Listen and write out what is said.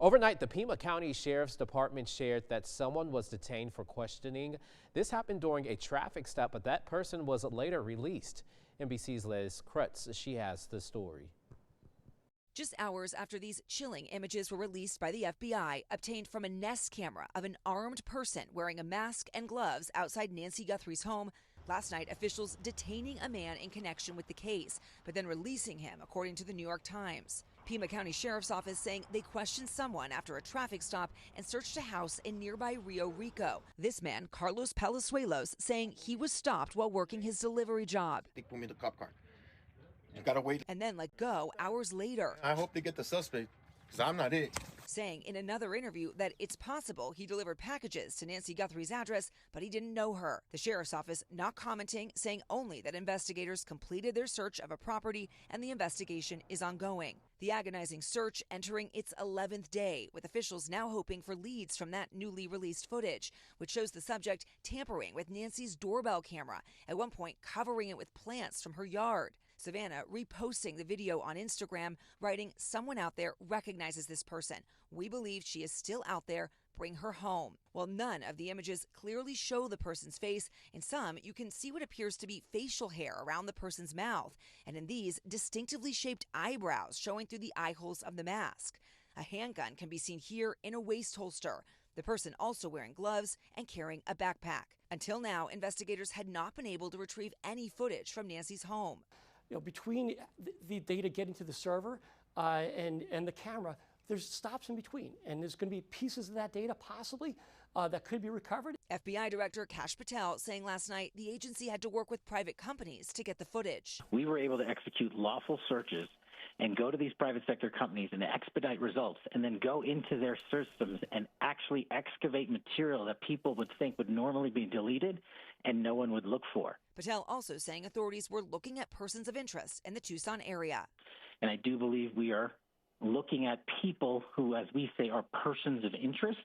Overnight, the Pima County Sheriff's Department shared that someone was detained for questioning. This happened during a traffic stop, but that person was later released. NBC's Liz Krutz, she has the story. Just hours after these chilling images were released by the FBI, obtained from a Nest camera of an armed person wearing a mask and gloves outside Nancy Guthrie's home, last night officials detaining a man in connection with the case, but then releasing him, according to the New York Times. Pima County Sheriff's Office saying they questioned someone after a traffic stop and searched a house in nearby Rio Rico. This man, Carlos Palazuelos, saying he was stopped while working his delivery job. They put me in the cop car. You gotta wait. And then let go hours later. I hope they get the suspect, because I'm not it. Saying in another interview that it's possible he delivered packages to Nancy Guthrie's address, but he didn't know her. The sheriff's office not commenting, saying only that investigators completed their search of a property and the investigation is ongoing. The agonizing search entering its 11th day, with officials now hoping for leads from that newly released footage, which shows the subject tampering with Nancy's doorbell camera, at one point covering it with plants from her yard. Savannah reposting the video on Instagram, writing, "Someone out there recognizes this person. We believe she is still out there. Bring her home." While none of the images clearly show the person's face, in some you can see what appears to be facial hair around the person's mouth, and in these, distinctively shaped eyebrows showing through the eye holes of the mask. A handgun can be seen here in a waist holster. The person also wearing gloves and carrying a backpack. Until now, investigators had not been able to retrieve any footage from Nancy's home. Between the data getting to the server and the camera, there's stops in between, and there's going to be pieces of that data possibly that could be recovered. FBI Director Kash Patel saying last night the agency had to work with private companies to get the footage. We were able to execute lawful searches and go to these private sector companies and expedite results, and then go into their systems and actually excavate material that people would think would normally be deleted and no one would look for. Patel also saying authorities were looking at persons of interest in the Tucson area. And I do believe we are looking at people who, as we say, are persons of interest,